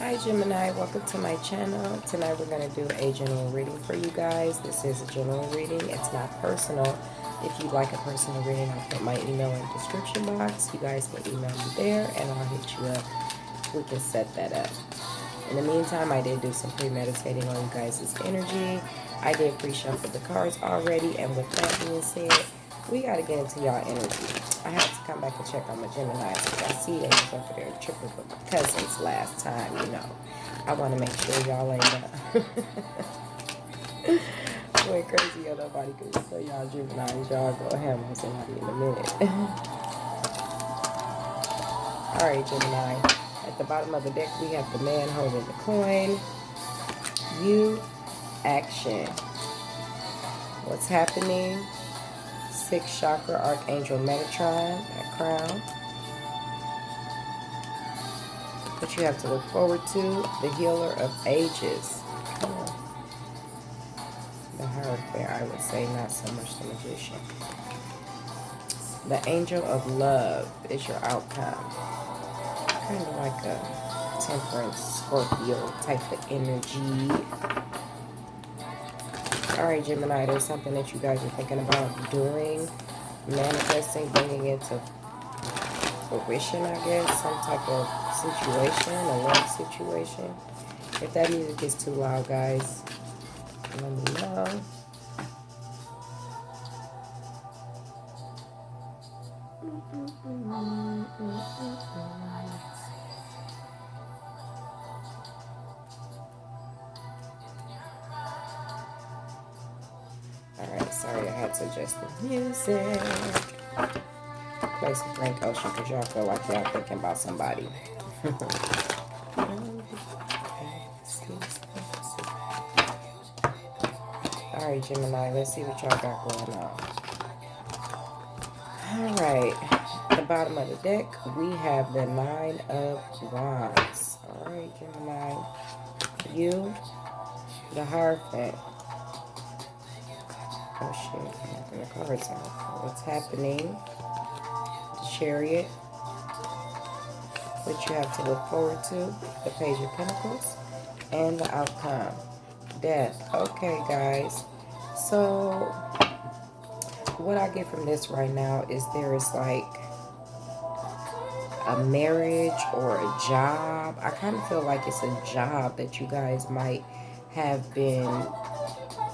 Hi Gemini, welcome to my channel. Tonight we're going to do a general reading for you guys. This is a general reading. It's not personal. If you'd like a personal reading, I'll put my email in the description box. You guys can email me there and I'll hit you up. We can set that up. In the meantime, I did do some premeditating on you guys' energy. I did pre-shuffle the cards already, and with that being said, we got to get into y'all energy. I had to come back and check on my Gemini because I see they was over there tripping with my cousins last time, you know. I want to make sure y'all ain't going crazy on nobody because so y'all Geminis, y'all go ham on somebody in a minute. Alright, Gemini. At the bottom of the deck, we have the man holding the coin. You, action. What's happening? 6th chakra, Archangel Metatron, that crown. What you have to look forward to, the healer of ages. The Hierophant, I would say, not so much the magician. The angel of love is your outcome. Kind of like a temperance, Scorpio type of energy. Alright, Gemini, there's something that you guys are thinking about doing, manifesting, bringing it to fruition, I guess. Some type of situation, a love situation. If that music is too loud, guys, let me know. Alright, sorry I had to adjust the music. Play some Frank Ocean because y'all feel like y'all thinking about somebody. Alright, Gemini, let's see what y'all got going on. Alright, at the bottom of the deck, we have the 9 of Wands. Alright, Gemini, you, the Hierophant. Oh shit, I'm the cards out. What's happening? The Chariot. What you have to look forward to, the Page of Pentacles, and the outcome, Death. Okay, guys. So, what I get from this right now is there is like a marriage or a job. I kind of feel like it's a job that you guys might have been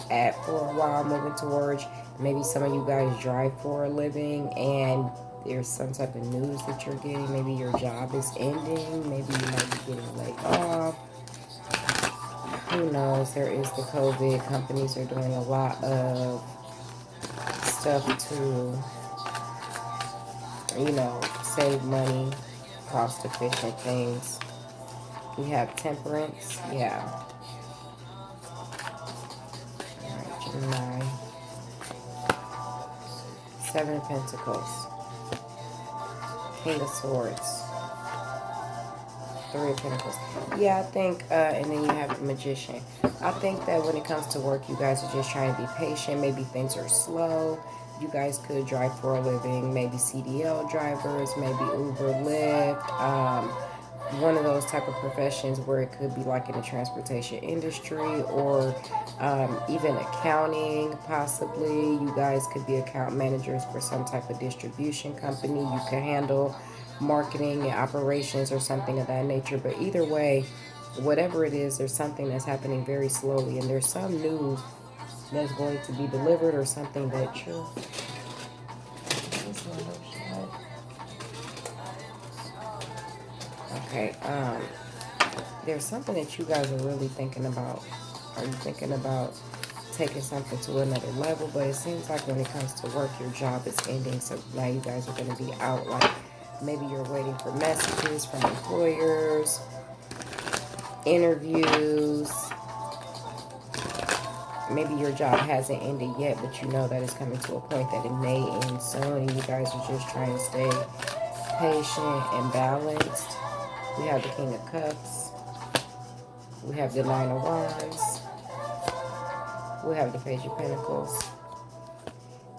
at for a while, moving towards. Maybe some of you guys drive for a living and there's some type of news that you're getting. Maybe your job is ending. Maybe you might be getting laid off. Who knows? There is the COVID. Companies are doing a lot of stuff to, you know, save money, cost efficient things. We have temperance. Yeah. Alright, Gemini. 7 of Pentacles. King of Swords. 3 of Pentacles. Yeah, I think, and then you have the Magician. I think that when it comes to work, you guys are just trying to be patient. Maybe things are slow. You guys could drive for a living. Maybe CDL drivers, maybe Uber, Lyft. One of those type of professions where it could be like in the transportation industry or even accounting, possibly. You guys could be account managers for some type of distribution company. You could handle marketing and operations or something of that nature. But either way, whatever it is, there's something that's happening very slowly, and there's some news that's going to be delivered or something that you're... Okay, there's something that you guys are really thinking about. Are you thinking about taking something to another level? But it seems like when it comes to work, your job is ending, so now you guys are going to be out. Like maybe you're waiting for messages from employers, interviews. Maybe your job hasn't ended yet, but you know that it's coming to a point that it may end soon, and you guys are just trying to stay patient and balanced. We have the King of Cups. We have the 9 of Wands. We have the Page of Pentacles.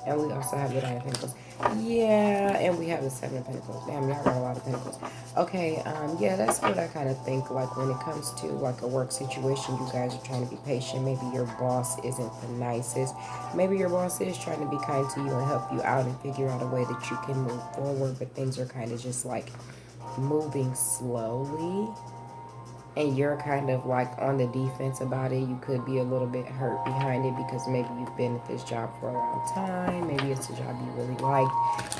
And we also have the 9 of Pentacles. Yeah, and we have the Seven of Pentacles. Damn, y'all got a lot of Pentacles. Okay, yeah, that's what I kind of think. Like when it comes to like a work situation, you guys are trying to be patient. Maybe your boss isn't the nicest. Maybe your boss is trying to be kind to you and help you out and figure out a way that you can move forward. But things are kind of just like moving slowly. And you're kind of like on the defense about it. You could be a little bit hurt behind it because maybe you've been at this job for a long time. Maybe it's a job you really liked.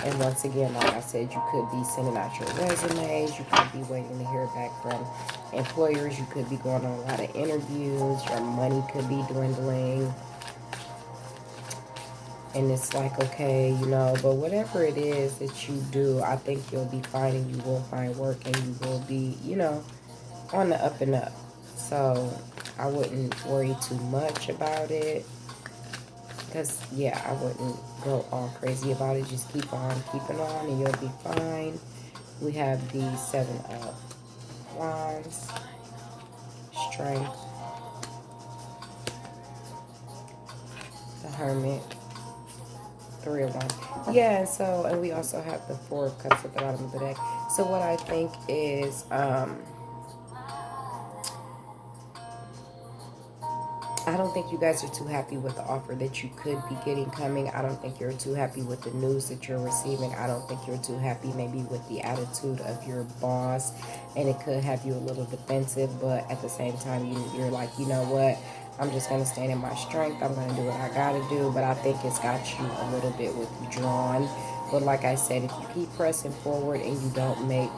And once again, like I said, you could be sending out your resumes. You could be waiting to hear back from employers. You could be going on a lot of interviews. Your money could be dwindling. And it's like, okay, but whatever it is that you do, I think you'll be fine and you will find work and you will be, on the up and up. So I wouldn't worry too much about it. Because, yeah, I wouldn't go all crazy about it. Just keep on keeping on and you'll be fine. We have the Seven of Wands, Strength, the Hermit, Three of Wands. Yeah, and we also have the Four of Cups at the bottom of the deck. So what I think is, I don't think you guys are too happy with the offer that you could be getting coming. I don't think you're too happy with the news that you're receiving. I don't think you're too happy maybe with the attitude of your boss. And it could have you a little defensive. But at the same time, you're like, you know what? I'm just going to stand in my strength. I'm going to do what I got to do. But I think it's got you a little bit withdrawn. But like I said, if you keep pressing forward and you don't make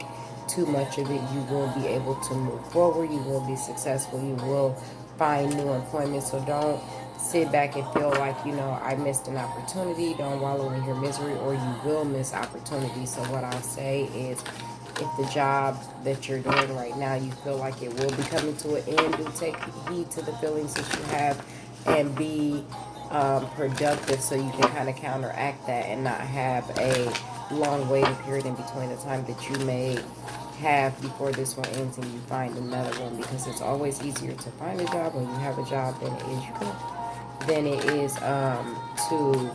too much of it, you will be able to move forward. You will be successful. You will find new employment. So don't sit back and feel like, I missed an opportunity. Don't wallow in your misery or you will miss opportunity. So what I'll say is, if the job that you're doing right now, you feel like it will be coming to an end, do take heed to the feelings that you have and be productive so you can kind of counteract that and not have a long waiting period in between the time that you may have before this one ends and you find another one, because it's always easier to find a job when you have a job than it is to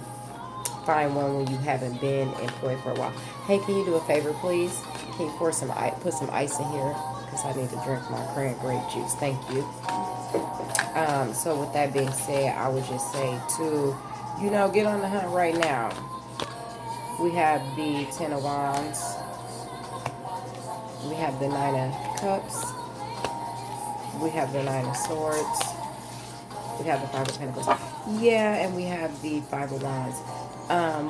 find one when you haven't been employed for a while. Hey, can you do a favor, please? Can you put some ice in here because I need to drink my cran grape juice? Thank you. So with that being said, I would just say to get on the hunt right now. We have the Ten of Wands. We have the Nine of Cups. We have the Nine of Swords. We have the Five of Pentacles. Yeah, and we have the Five of Wands.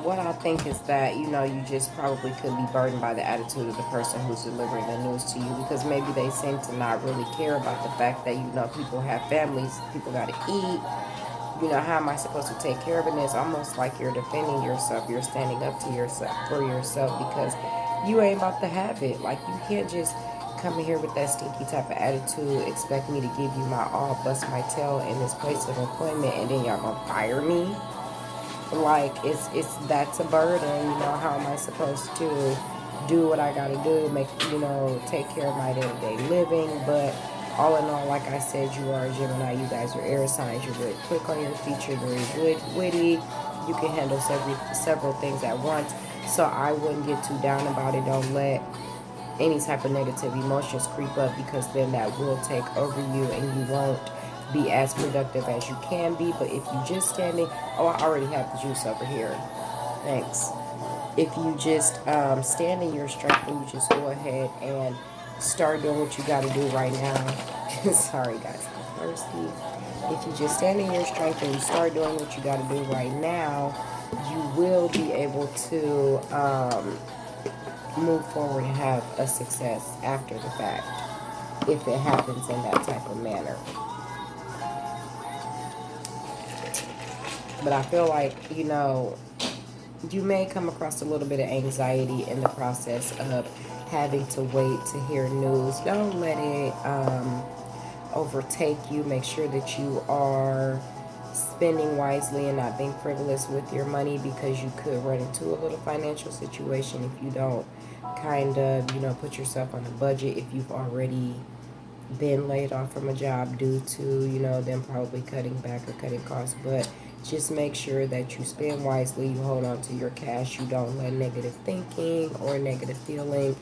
What I think is that, you just probably could be burdened by the attitude of the person who's delivering the news to you, because maybe they seem to not really care about the fact that, people have families, people got to eat. How am I supposed to take care of it? And it's almost like you're defending yourself. You're standing up to yourself for yourself because you ain't about to have it. Like, you can't just come in here with that stinky type of attitude, expect me to give you my all, bust my tail in this place of employment, and then y'all gonna fire me. Like, that's a burden. How am I supposed to do what I gotta do, take care of my day-to-day living? But all in all, like I said, you are a Gemini. You guys are air signs. You're very quick on your feet. You're very witty. You can handle several things at once. So I wouldn't get too down about it. Don't let any type of negative emotions creep up, because then that will take over you and you won't be as productive as you can be. But if you just standing, I already have the juice over here. Thanks. If you just stand in your strength and you just go ahead and start doing what you got to do right now. Sorry guys, I'm thirsty. If you just stand in your strength and you start doing what you got to do right now, you will be able to move forward and have a success after the fact, if it happens in that type of manner. But I feel like, you may come across a little bit of anxiety in the process of having to wait to hear news. Don't let it overtake you. Make sure that you are spending wisely and not being frivolous with your money, because you could run into a little financial situation if you don't kind of, put yourself on a budget. If you've already been laid off from a job due to, them probably cutting back or cutting costs. But Just make sure that you spend wisely, you hold on to your cash, you don't let negative thinking or negative feeling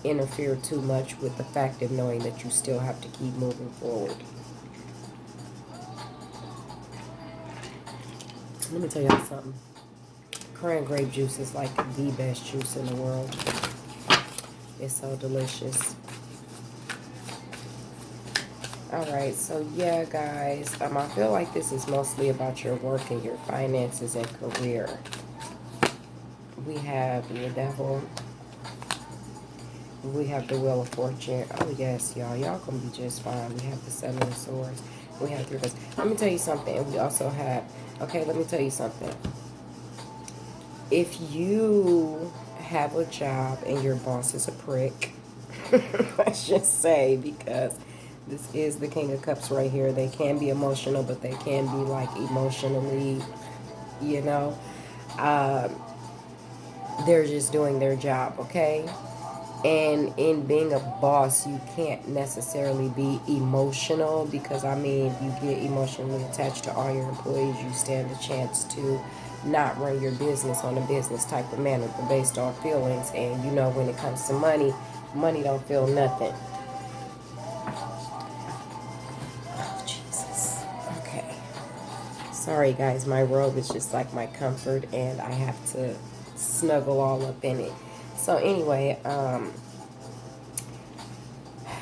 interfere too much with the fact of knowing that you still have to keep moving forward. Let me tell y'all something. Cran grape juice is like the best juice in the world. It's so delicious. Alright, so yeah, guys, I feel like this is mostly about your work and your finances and career. We have the devil. We have the Wheel of Fortune. Oh, yes, y'all. Y'all gonna be just fine. We have the Seven of Swords. We have Three of Cups. Let me tell you something. And we also have... Okay, let me tell you something. If you have a job and your boss is a prick, let's just say, because this is the King of Cups right here. They can be emotional, but they can be, like, emotionally, you know. They're just doing their job, okay? And in being a boss, you can't necessarily be emotional because, I mean, you get emotionally attached to all your employees. You stand a chance to not run your business on a business type of manner, but based on feelings. And, you know, when it comes to money, money don't feel nothing. Oh, Jesus. Okay. Sorry, guys. My robe is just like my comfort, and I have to snuggle all up in it. So anyway,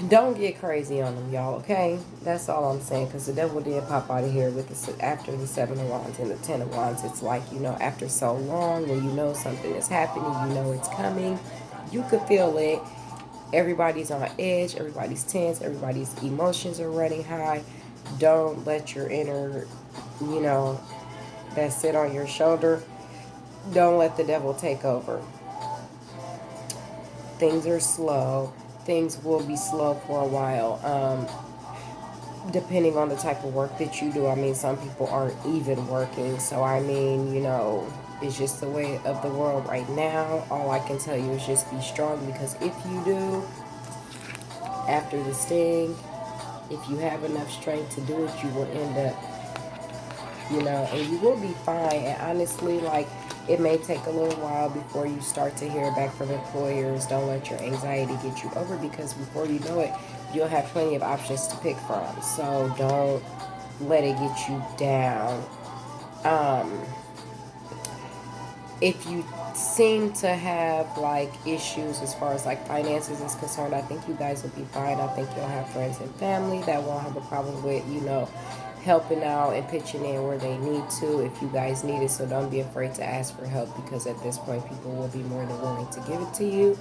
don't get crazy on them, y'all, okay? That's all I'm saying, because the devil did pop out of here with after the Seven of Wands and the Ten of Wands. It's like, you know, after so long, when you know something is happening, you know it's coming, you could feel it. Everybody's on edge, everybody's tense, everybody's emotions are running high. Don't let your inner, you know, that sit on your shoulder, don't let the devil take over. Things are slow. Things will be slow for a while, depending on the type of work that you do. I mean, some people aren't even working, so I mean, you know, it's just the way of the world right now. All I can tell you is just be strong, because if you do, after the sting, if you have enough strength to do it, you will end up, you know, and you will be fine. And honestly, like, it may take a little while before you start to hear back from employers. Don't let your anxiety get you over, because before you know it, you'll have plenty of options to pick from. So don't let it get you down. If you seem to have, like, issues as far as, like, finances is concerned, I think you guys will be fine. I think you'll have friends and family that won't have a problem with, you know, helping out and pitching in where they need to if you guys need it. So don't be afraid to ask for help, because at this point people will be more than willing to give it to you.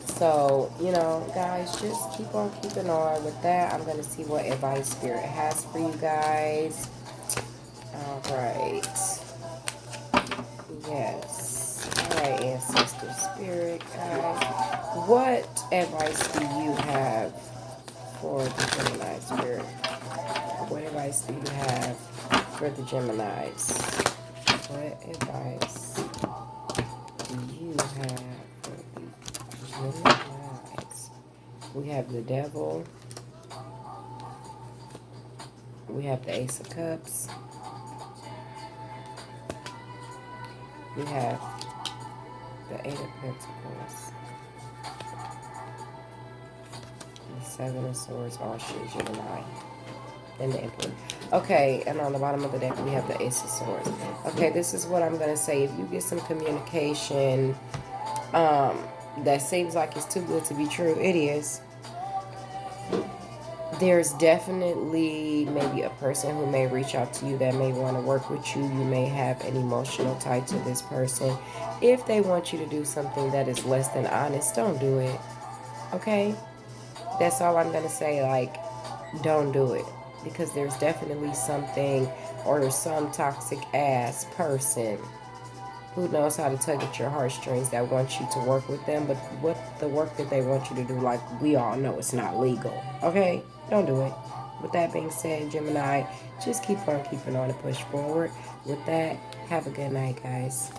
So, you know, guys, just keep on keeping on with that. I'm going to see what advice Spirit has for you guys. All right. Yes. All right, Ancestor Spirit, guys. What advice do you have for the Gemini Spirit? What advice do you have for the Geminis? What advice do you have for the Geminis? We have the Devil. We have the Ace of Cups. We have the Eight of Pentacles. The Seven of Swords, all shit, Gemini. And the Emperor. Okay, and on the bottom of the deck, we have the Ace of Swords. Okay, this is what I'm going to say. If you get some communication that seems like it's too good to be true, it is. There's definitely maybe a person who may reach out to you that may want to work with you. You may have an emotional tie to this person. If they want you to do something that is less than honest, don't do it. Okay? That's all I'm going to say. Like, don't do it. Because there's definitely something or some toxic ass person who knows how to tug at your heartstrings that wants you to work with them. But what the work that they want you to do, like, we all know it's not legal. Okay? Don't do it. With that being said, Gemini, just keep on keeping on and push forward. With that, have a good night, guys.